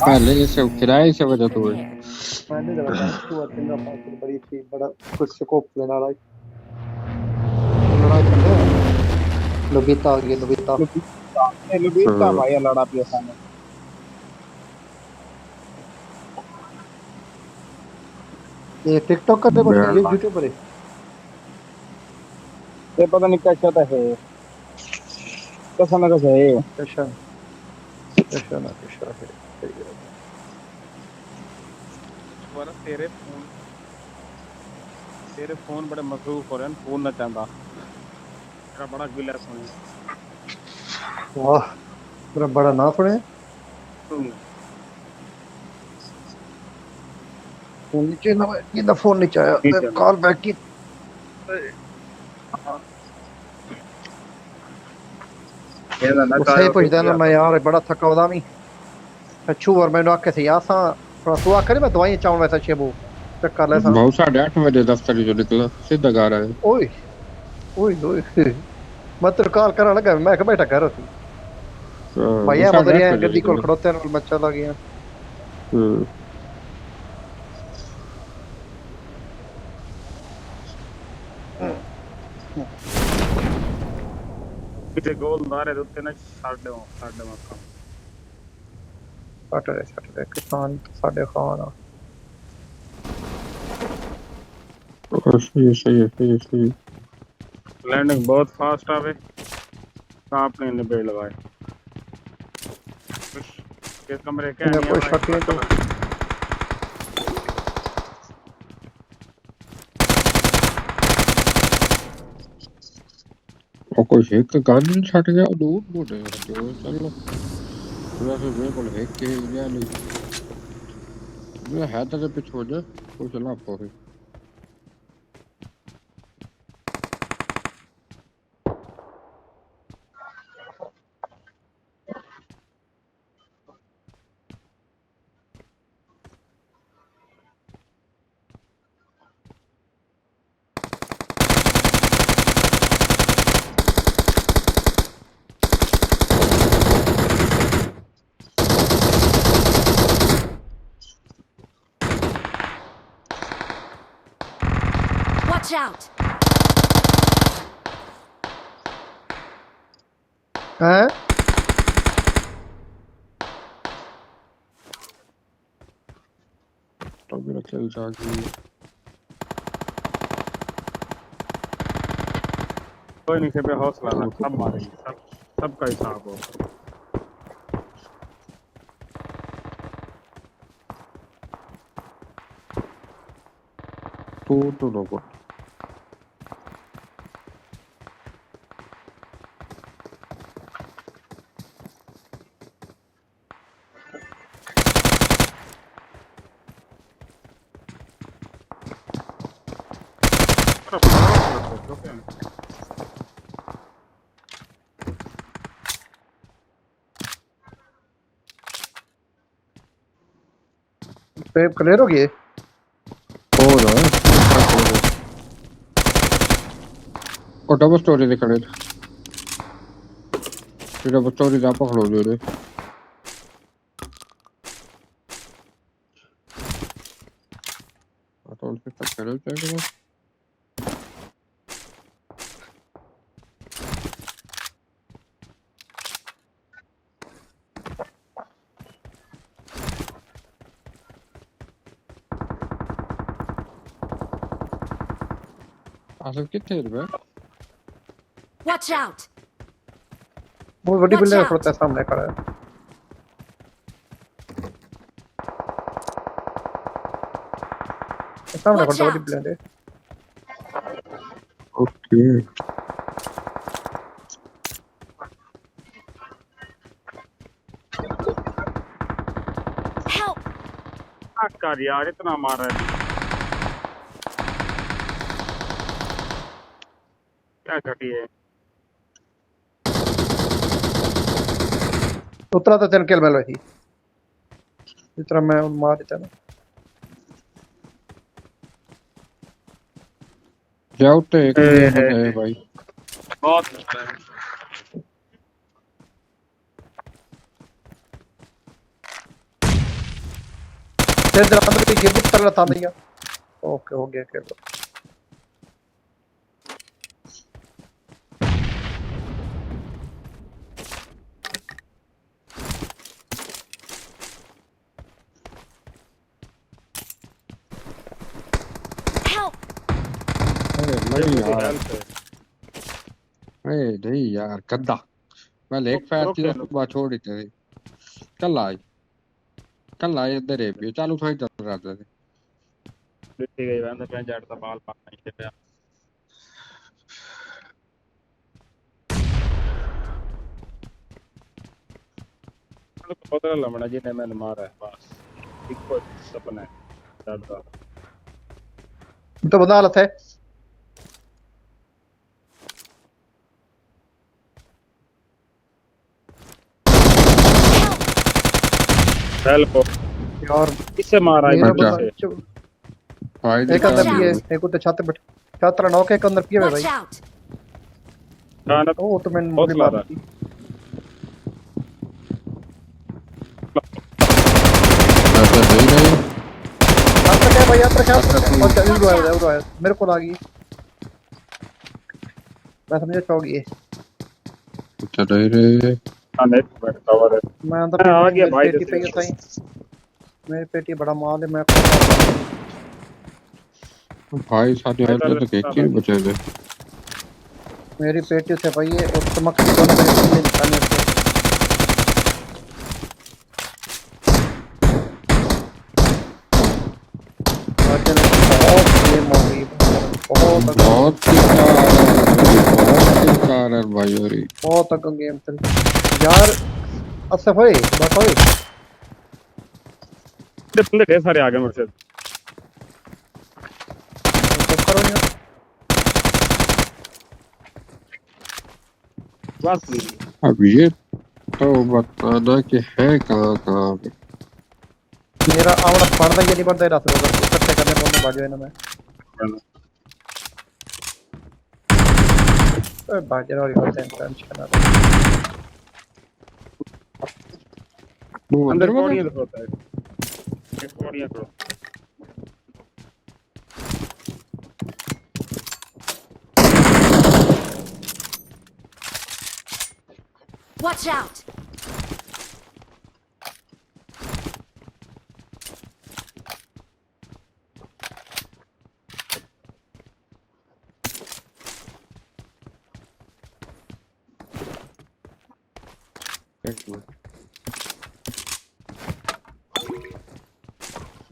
पहले जैसे किराए से वजह तो है मैंने जरा था तू तेरा पास बड़ी थी बड़ा कुछ स्कोप लेना रहा लड़ाई कर ले लोबिता आ गई लोबिता लुबीता भाई लड़ा पिया सामने ये टिकटॉक करते बोल ये यूट्यूबर है ये पता नहीं क्या चाहता है कैसा ना कैसा है कैसा कैसा ना कैसा है सही है वाला तेरे फोन बड़े मसरूफ हो रहे हैं फोन ना चाहता तेरा बड़ा गिला फोन है वाह मेरा बड़ा ना पड़े फोन नीचे ना ये ना फोन नीचे आया कॉल बैक की सही पूछदा ना मैं यार बड़ा थका हुआ मी अच्छू और मैंने आके थे यासा थोड़ा तू आकर मैं दवाई चाहूं वैसा शेबू चेक कर ले सा बहुत 8:30 बजे दफ्तर जो निकला सीधा घर आया ओए ओए ओए मैं तेरे कॉल करने लगा मैं कहा बैठा कर तू भैया मदर ये गड्डी कोल खड़ोते हैं मैं चला गया इतने गोल मारे तो ना साढ़े मक्का सैटरडे किसान साढ़े खान सही लैंडिंग बहुत फास्ट आवे सांप ने निबेड़ लगाए किस कमरे के नहीं कोई शक नहीं तो और कोई एक गान छट गया दूर बोले जो चलो वैसे वे बोले एक के गया नहीं मैं है तो पीछे हो जा कोई चला पाओ Watch out! हैं तो मेरा खेल जागी कोई नहीं से हौसला रख सब मारेंगे सबका हिसाब हो तो लोगों पेप क्लियर हो गए हो रहा है और डबल स्टोरी दिखाने फिर डबल स्टोरी जा पकड़ो जो रे तो उनसे तक करो चाहिए आसिफ कितने रुपए Watch out! बहुत बड़ी बिल्डिंग खड़ोता है सामने खड़ा है सामने खड़ोता बड़ी बिल्डिंग है ओके Help! कर यार इतना मार रहा है क्या घटी है उतरा तो तेरे केल मिल रही इस तरह मैं मार देता ना जाओ तो एक है भाई बहुत तेरे अंदर कोई गिफ्ट कर रहा था भैया ओके हो गया के Help! अरे ये नहीं मुझे यार, हेल्प है। अरे नहीं यार गद्दा, मैं लेक फायर थी रुक तो बात छोड़ ही थी। कल आए इधर है भी चालू थोड़ी चल रहा था। ठीक है वैसे पे जाता बाल पानी से पे तो पता लमड़ा जी ने मैंने मारा है बस इको सपना है जाता तो बंदा हालत है हेल्प यार किससे मारा है मेरा अच्छा मुझे बंदा भाई एक अंदर Watch भी है out! एक उधर छत पे छात्र नौक एक अंदर पिए Watch भाई out! खाना ओ तो मैंने मुझे हौसला मार था दी ऐसा नहीं रही। छात्र क्या भाई छात्र क्या अच्छा तू अच्छा Watch out! यूरो है मेरे को लगी मैं समझे चौगी अच्छा नहीं रही। खाने पे कवर है मैं अंदर मैं भी आ नहीं गया मेरी भाई पेटी पे ही जैसे सही मेरी पेटी बड़ा माल है मैं भाई सारे मैं हेल्थ कर तो देख रहा के था बचे थे। मेरी पेटी से भाई ये और चमक के दोनों मेरे सामने निशाने से राजा ने बहुत गेम हो गई बहुत अगम गेम बहुत ही कार है भाई और बहुत अगम गेम चल यार अच्छा भाई बात होई बंदे ढेर सारे आ गए मुझसे तो करो यार बस भी अब ये तो बताना कि है कहाँ कहाँ पे। मेरा आवड़ा पड़दा ये नहीं बढ़ता रहा अगर इकट्ठे करने पड़ने बाजू है ना मैं बाजू और होते हैं टेंशन ना वो अंदर अंदर वाला पौड़ियां होता है एक पौड़ियां करो Watch out!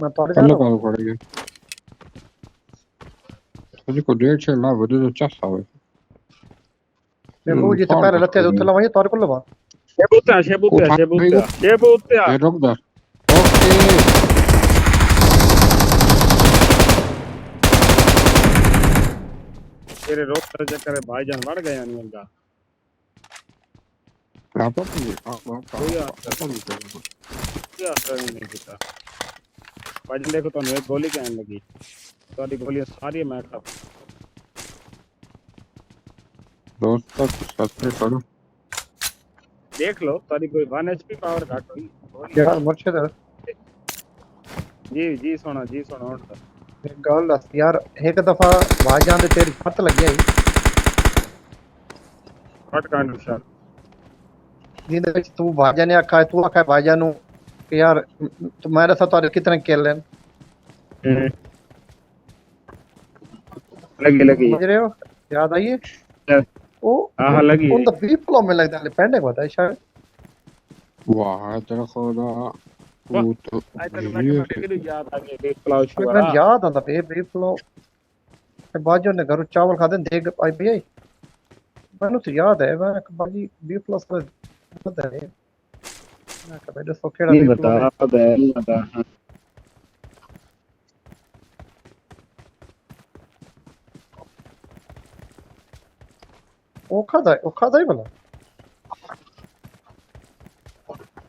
मैं तोड़ जा पहले रहा हूँ कॉल पड़ेगा मुझे 1.5 लाख बजे तो चाह है। देखो जितने कौन पहले लते कर उतने लवाई तोड़ को लवा उठा नहीं वो शेबूत्या ये रुक जा। ओके तेरे रोक कर चक्कर में भाईजान मर गए नहीं उनका आप ये आप कोई असर नहीं किया भाईजान देखो तो एक गोली कहने लगी सारी गोलियां सारी मैं खा दोस्त तक सत्य करो। देख लो सारी कोई 1 एचपी पावर घट हुई यार मुर्शिद जी सोना उठ एक गल दस यार एक दफा भाईजान दे तेरी छत लग गई व्हाट काइंड ऑफ शॉट जिंदे विच तू भाईजान ने आखा तू आखा भाईजान नु कि यार तुम्हारे साथ और कितने खेल लेन लगी समझ रहे हो याद आई है ओ हाँ लगी उन द बी फ्लो में लगता है पेंडे को था शायद वाह तेरा खुदा वो तो आई तेरे ये मैं फिर याद आ गई देख प्लाउ मैं शुरा याद आता बी फ्लो बाजू ने घर चावल खाते देख आई भी मैंने तो याद है मैं बाजी बी प्लस में बता है मैं कह दो सोखेड़ा नहीं बी बता फ्लो नहीं बता ओ खाता ही भला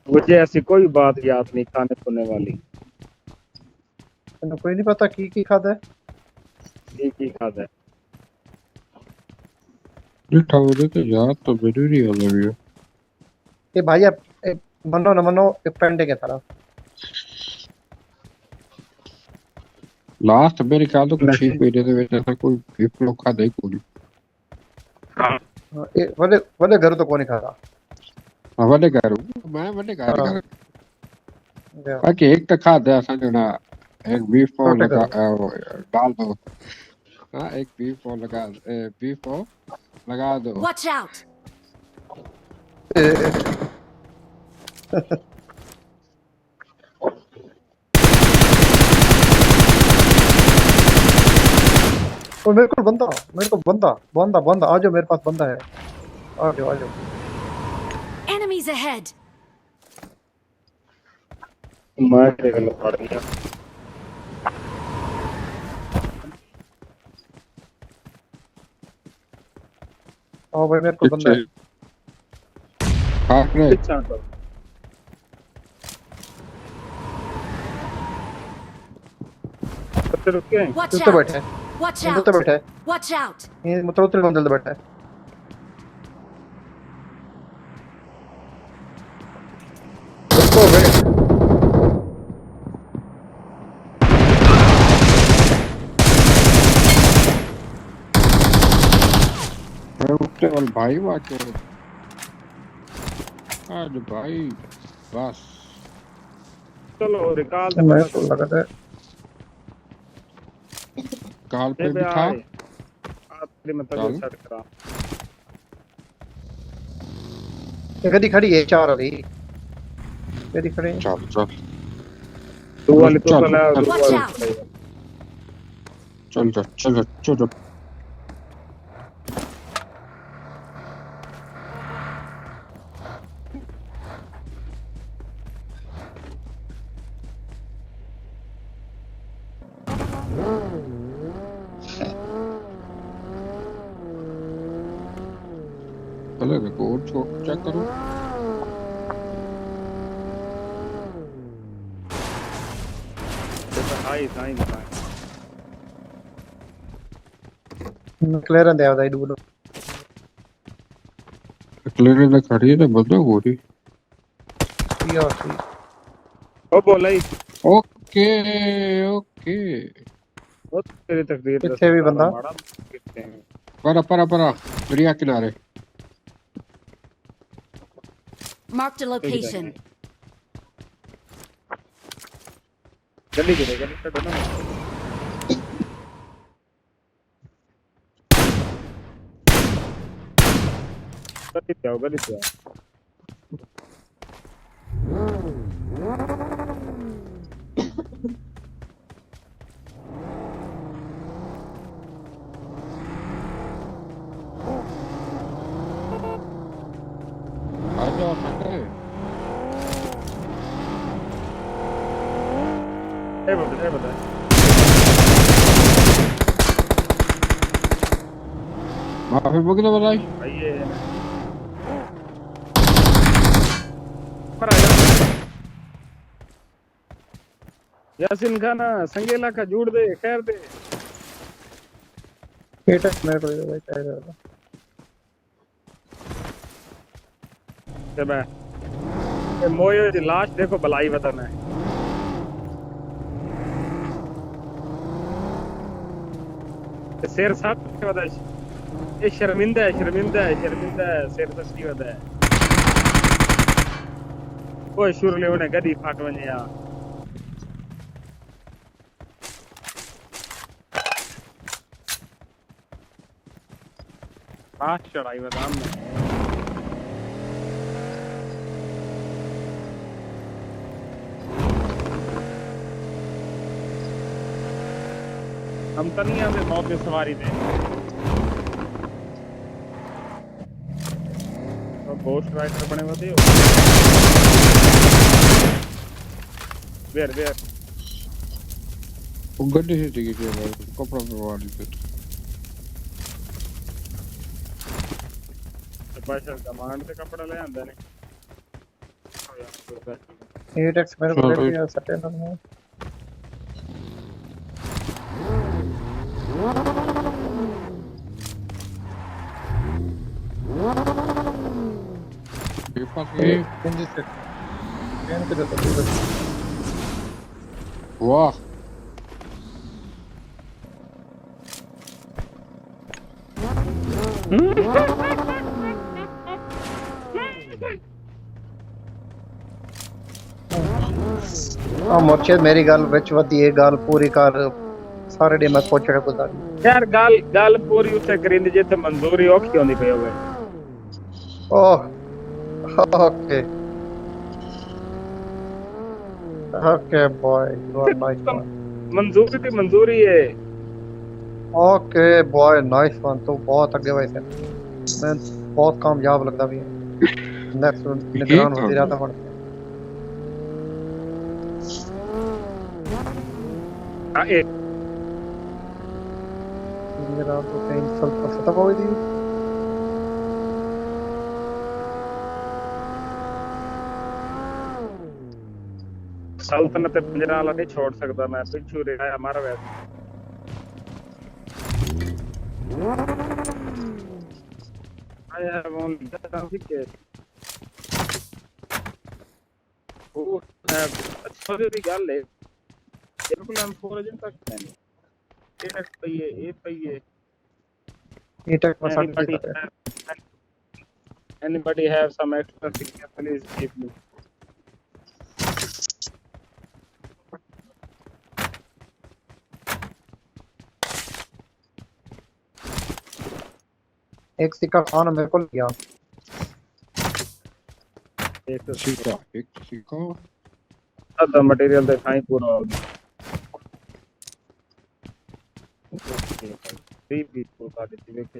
मुझे ऐसी कोई बात याद नहीं खाने पीने वाली तेन कोई नहीं पता की खाता है ठीक ही खाता है ये ठाकुर तो याद तो जरूरी है लगी ये भाई अब मनो न मनो एक पेंडे के तरह लास्ट मेरे ख्याल तो कुछ 6 महीने ਦੇ ਵਿੱਚ ऐसा कोई गिफ्ट लोग खादा ही कोई हाँ ये वाले वाले घर तो कौन ही खा रहा वॾे घर मैं वॾे घर हाँ, कर या बाकी एक तो खादा असां जना एक बीफ को छोटे लगा घर डाल दो हाँ एक बीफ को लगा बीफ को लगा दो Watch out! और मेरे को बंदा बंदा बंदा आ जाओ मेरे पास बंदा है आ जाओ आ जाओ Enemies ahead! मैं देख लो पड़ गया आओ भाई मेरे को बंदा है हाँ रे अच्छा तो कब रुक गए Watch तो बैठा out! है Watch ये out! तो बैठा है Watch out! ये मतलब उतरे बंदे बैठा है उसको भाई अरे उठते वाल भाई वाके आज भाई बस चलो रिकॉल तो मेरे पता को लगा था काल पे ये भी पे था आए आप तेरी मतलब ये सेट करा ये गड्डी खड़ी है चार वाली गड्डी खड़ी है चल चल दो वाली तो चल, चला चल, दो Watch वाली out! चल चल चल चल चल चले रिकॉर्ड चेक करो तो हाई साइन साइन क्लियर दे आवदा इडू क्लियर ने खड़ी है तो बंदा हो रही या सी ओ बोला ही ओके ओके वो तेरी तकदीर कितने भी बंदा? परा परा परा दरिया किनारे Marked a location. जल्दी गिरे जल्दी कटो ना गली पे आओ आ जाओ खाते ए बता माफी बगल वाला भाई ये मरा यासिन खाना संगेला का जोड़ दे खैर दे पेट मेरे को भाई चाहिए था ते बे ये मोयो दी लाश देखो भलाई वतन है ते शेर साहब के वदा ये शर्मिंदा है शेर सस्ती वदा है ओए शुरले उन्हें गड्डी फाट वने या चढ़ाई बदाम में हम तो नहीं आते मौके सवारी दे तो गोश्त राइटर बने होते हो वेर वो गड्ढे से टिकी थी कपड़ा पे वाली पे बशर कमांड से कपड़ा ले आंदा ने 8x मेरे को दे दिया सटे ना ये पास ये हिंदी से पेन के देता वाह ਆ ਮੋਰਚੇ ਮੇਰੀ ਗੱਲ ਵਿੱਚ ਵਧੀ ਇਹ ਗੱਲ ਪੂਰੀ ਕਰ ਸਾਰੇ ਡੇ ਮੈਂ ਸੋਚੜਾ ਗੁਜ਼ਾਰੀ यार गल गल पूरी उत्थे करिंदी जिथे मंजूरी औखी होंदी पई होवे oh okay okay boy you are nice one मंजूरी दी मंजूरी है ओके बॉय नाइस वन तो बहुत आगे वैसे मैं बहुत कामयाब लगता भी है नेक्स्ट निगरान वजीर आज़म बन हां एक निगरान तो कहीं सब खत्म हो गई सल्तनत पंजरा वाला नहीं छोड़ सकता मैं पिछू रहा हमारा वैसे I have only done ticket. Who have अच्छा भी गल है ये बिल्कुल हम 4 दिन तक है ये पहिए ये तक massage anybody have some extra ticket please give me एक सिक्का खाना मेरे को लिया एक सिक्का आधा मटेरियल दे खाई पूरा थ्री पीस को का देती देखे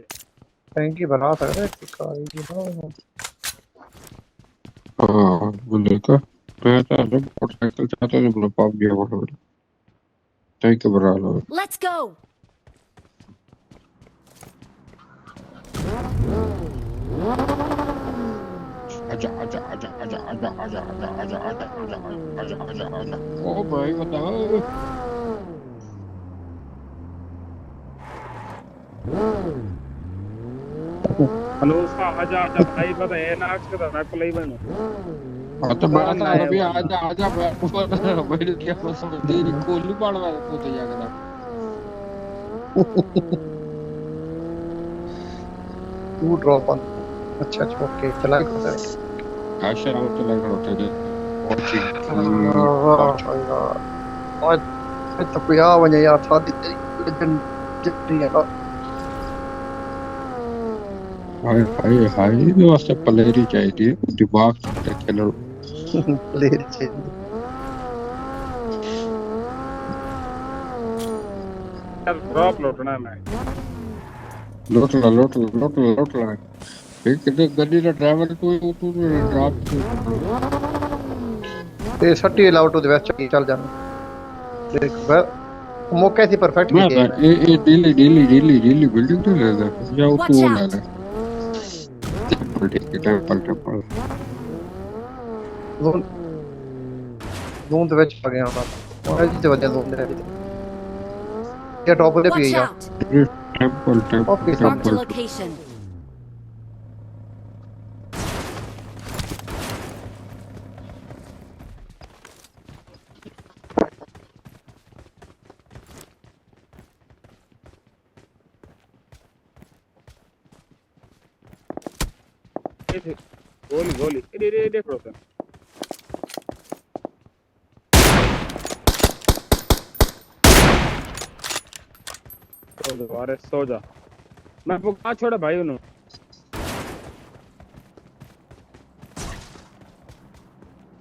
टैंकी बना सकते हैं सिक्का ये बनाओ हाँ बोले का मैं तो मोटरसाइकिल चाहता हूँ बोला पाप गया वो टैंक बना लो Let's go. आजा आजा आजा आजा आजा आजा आजा आजा आजा आजा आजा आजा आजा ओ भाई बताओ हेलो उसका आजा आजा भाई पता है ना आज का मैं को ले बनो हाँ तो बड़ा था अभी आजा आजा मैं बैठ क्या मसला तेरी कोली पड़वा तो जाकर टू ड्रॉप ऑन अच्छा अच्छा ओके चला करता है आशा राव चला कर होते थे और तो कोई आ वने यार शादी तेरी जन जितनी है हाय हाय हाय ये वास्ते प्लेयरी चाहिए दिमाग से खेलो प्लेयर चाहिए ड्रॉप लौटना है मैं लोट ला एक कितने गड्डी का ड्राइवर तू ड्रॉप ते सट्टी लाउट दे वेस्ट चल जाना देख मौके से परफेक्ट मैं ये डेली बिल्डिंग तो ले जा या Watch तू ले out. ले टेंपल जोन दे विच आ गया बात और जी ते वजह जोन दे ये टॉप पे भी Watch है out. Temple Okay, Marked a location. गोली ये देखो तो दोबारा सो जा मैं पुका छोड़ा भाई उन्होंने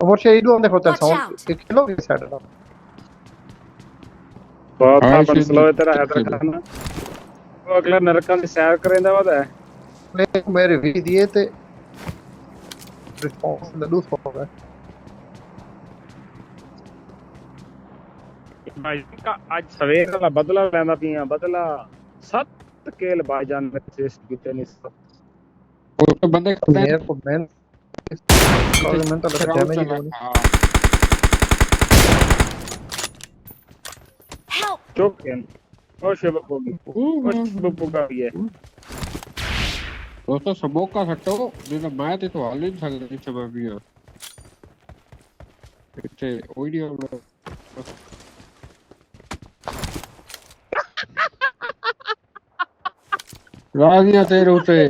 और से इधर देखो तो Watch साउंड out. किलो के साइड ला बहुत हाँ, अपन इसे स्लो है तेरा देख- हैदर खाना वो अगला नरकन की सैर करेंदा वादा है मेरे वी दिए ते रिस्पांस लूज हो गया भाई का आज सवेर वाला बदला लेंदा पिया बदला 7 केल भाईजान ने असिस्ट किते नहीं वो तो बंदे मेरे को मैन तो लगा डैमेज ही नहीं Help. चोकन ओ शिवपोगी ओ शिवपोगा भी है दोस्तों सबों का हटो जिन्हें मैं तो हाल ही नहीं सकता इसे मैं भी है इसे वीडियो ਰਾਗੀਆਂ ਤੇਰੇ ਉਤੇ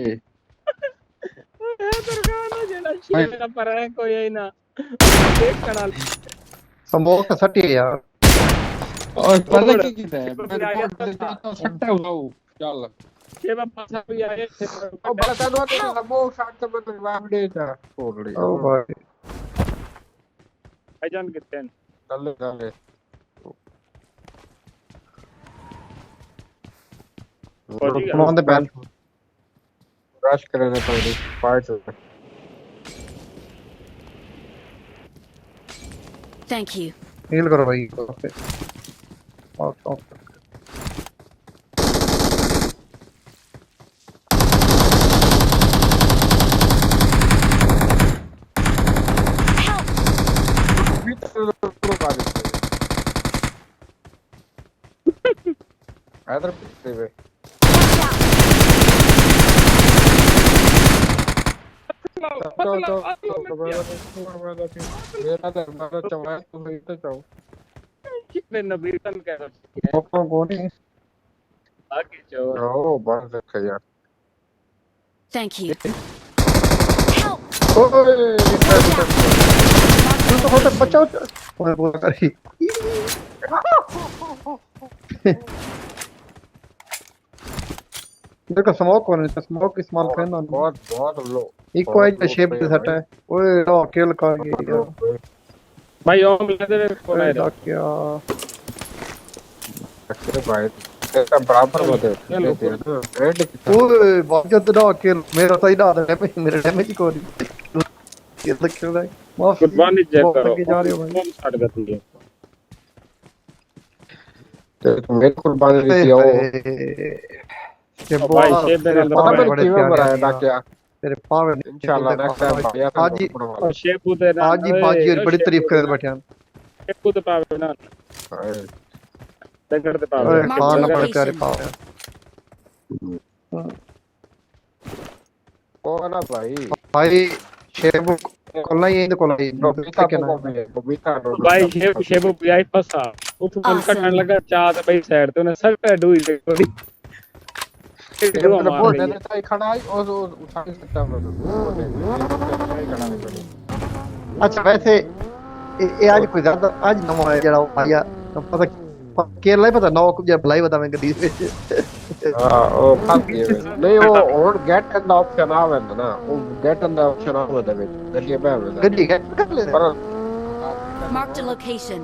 ਦਰਗਾਹ ਜਿਹੜਾ ਸ਼ੇਰ ਦਾ ਪਰ ਹੈ ਕੋਈ ਨਾ ਦੇਖਣ ਵਾਲੀ ਸਮੋਕ ਸੱਟੀ यार ਓਏ ਪਤਾ ਕੀ ਕੀਤਾ ਹੈ ਮੈਂ ਸੱਟਾ ਉਠਾਉ ਚੱਲ ਸ਼ੇਬਾ ਪਾਸਾ ਵੀ ਆਏ ਉਹ ਬੜਾ ਤੈਨੂੰ ਤੇ ਲੰਬੋ ਸ਼ਾਟ ਤੇ ਮੈਂ ਜਵਾਬ ਦੇ ਤਾ ਕੋਲੀ ओ भाई ਭਾਈਜਾਨ ਕਿੱਥੇ ਹਨ ਚੱਲ ਚੱਲ ਫੌਜੀ come on the bell rush ਕਰਨੇ ਪੜੇ ਪਾਰਟ Thank you. heal करो भाई ओके ओके ਵੀ ਪੂਰਾ ਕਰ ਦਿੱਤਾ ਇਧਰ ਪਿੱਛੇ ਵੇ ਮੇਰਾ ਤਾਂ ਮਾਰਾ ਚਵਾ ਤੂੰ ਇੱਥੇ ਚਾਓ ਕਿਵੇਂ ਨਬੀਤਨ ਕਹਿ ਰਹੇ ओपो को नहीं ਆਗੇ ਚੋ ਉਹ ਬਾਹਰ ਦੇਖ ਯਾਰ Thank you. Help! ओए तू तो होता बचाओ ओए बोल करी देखो स्मोक होने तो स्मोक इस्तेमाल करना बहुत बहुत लो एक वाइड शेप से सटा है ओए लो किल कर गया ਭਾਈ ਉਹ ਮਿਲਦੇ ਵੇ ਕੋਲ ओए ਆਇਆ क्या अच्छे भाई इसका बराबर होते रेड ओए बहुत ना किल मेरा सही ना डैमेज मेरे डैमेज को नहीं ये तो क्यों है माफ ਕੁਰਬਾਨੀ ਚੈੱਕ ਕਰੋ के जा रहे हो भाई ਛੱਡ ਦਿੱਤੀ ਹੈ तो मेरे कुर्बानी दी थी वो भाई शेब मेरे अंदर पता बड़े नहीं क्यों बनाया था क्या तेरे पावर इंशाल्लाह नेक्स्ट टाइम भैया आज ही ਸ਼ੇਪੂ ਦੇ ਨਾਲ आज ही बाजी और बड़ी तारीफ कर बैठे हैं ਸ਼ੇਪੂ ਤੇ ਪਾਵੇ ਨਾ ਟੰਗੜ ਤੇ ਪਾਵੇ ओए Mark खाना the पड़े प्यारे location. पावर ओ ना भाई भाई शेब कोला ही तो कोला ही बबीता क्या ना बबीता ਭਾਈ ਸ਼ੇਪੂ ਪਿਆਈ ਫਸਾ ਉੱਥੋਂ ਕੋਲ ਕੱਢਣ ਲੱਗਾ ਚਾਹ ਤੇ ਬਈ ਸਾਈਡ ਤੇ ਉਹਨੇ ਸੱਟ ਡੂਈ ਤੇ ਕੋਈ बोल देना चाहिए खड़ा है और उठा नहीं सकता अच्छा वैसे ये आज कोई ज्यादा आज नवा है जरा आया पता केरला ही पता नौ जब भलाई बता मैं गड्डी ਵਿੱਚ हां ओ फंस गए नहीं वो और गेट एंड ऑप्शन आवे ना वो गेट एंड ऑप्शन आवे दे गड्डी पे आवे गड्डी कर ले पर Marked a location.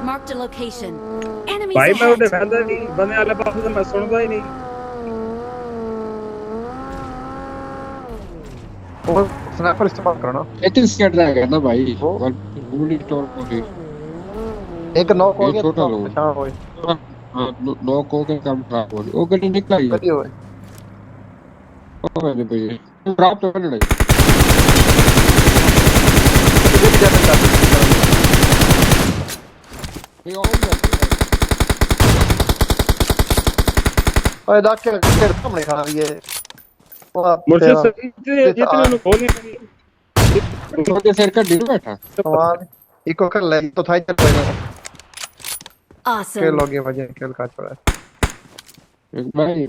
Marked a location. Enemies ਭਾਈ ਮੈਂ ਉਹਦੇ ahead. ਫੈਂਦਾ ਨਹੀਂ ਬੰਦੇ ਵਾਲੇ ਪਾਸੇ ਤਾਂ ਮੈਂ ਸੁਣਦਾ ਹੀ ਨਹੀਂ और स्नाइपर इस्तेमाल करना एटिन स्केट रहेगा ना भाई गोली स्टोर को भी एक नौ को ये छोटा लो। हां होए हां नो को के काम खराब हो वो गड्डी निकला ही गड्डी होए ओ मेरे भाई ड्रॉप तो कर ले ये ऑन है ओए दाके तेरे सामने खड़ा ये मुझसे जितने लोग गोली छोटे सिर का डिल बैठा सवाल इको कर ले तो था चल रहा के Awesome. लोगे वजह खेल का छोड़ा एक भाई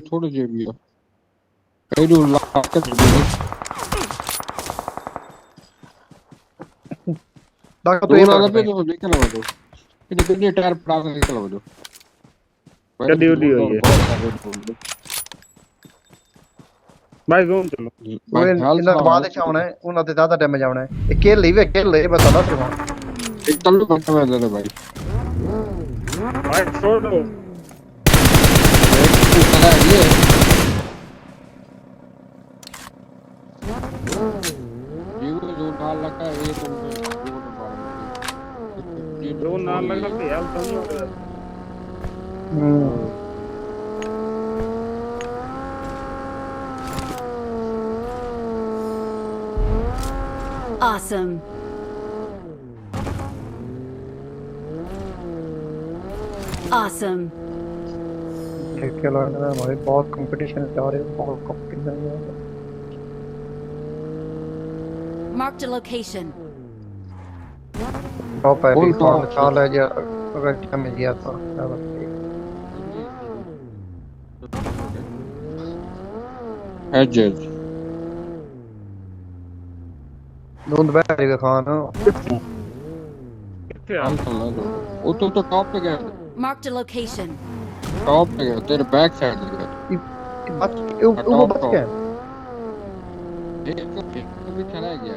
थोड़े जे भी कई दूर ला के दाका तो तो ये ये वाला पे तो निकल आवा दो ये गड्डी टायर पड़ा के निकल आवा दो गड्डी उड़ी हुई है भाई जोन चलो ओए इन्ना बाद च आउना है उन्हां ते ज्यादा डैमेज आउना है ये खेल ले बता ना सिर्फ एक तल्लू बनता है मेरे भाई भाई छोड़ दो ये वो जो डाल लगा ये तो दो नाल लगा के यार तुम लोग Awesome. Awesome. खेल है हमारे बहुत कंपटीशन जा रहे हैं बहुत कंपटीशन है Marked a location. टॉप है Full भी top. चाल है जो अगर डैमेज गया तो Hedges. धुंध बैठेगा खान ਕਿੱਥੇ ਆ वो तो टॉप पे गया Marked a location. टॉप पे गया तेरे बैक साइड पे गया वो बच गया एक भी चला गया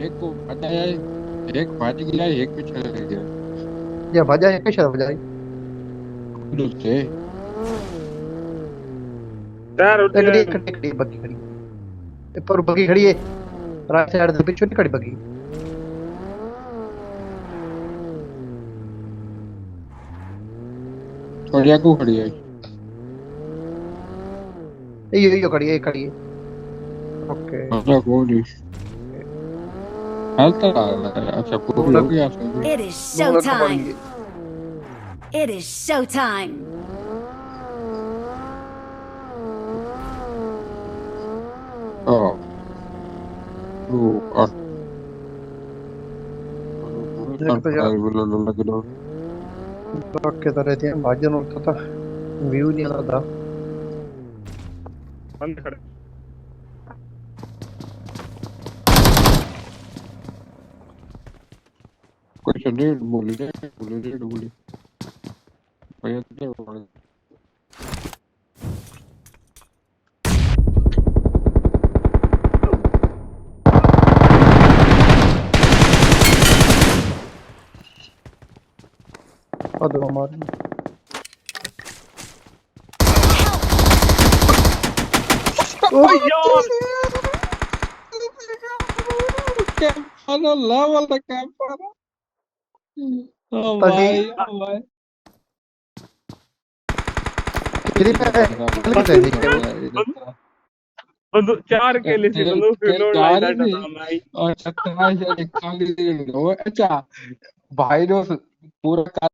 एक को पता है एक भाज गया एक भी चला गया या भजा है कैसे भजाई दूसरे ਟਾਇਰ ਉੱਤੇ खड़ी बग्गी खड़ी पर बग्गी खड़ी है राइट साइड दे पीछे नहीं खड़ी बग्गी थोड़ी आगू खड़ी है यो खड़ी है ओके अच्छा कोई हेल्थ अच्छा पूरी हो गया It is showtime. It is showtime. oh और देख तो यार लग दो के तो रहते हैं भाजन होता था व्यू नहीं आता ਬੰਦ ਖੜੇ कुछ नहीं बोली भैया तो और हमारी कैंपर लेवल द कैंपर ओ भाई कितनी ਬੰਦੂ 4 ਕਿੱਲੇ ਸੀ ਬੰਦੂ ਫਿਰ ਲੋੜ ਲਾਈਦਾ ਨਾਮ ਆਈ और 27 खाली अच्छा भाई ने पूरा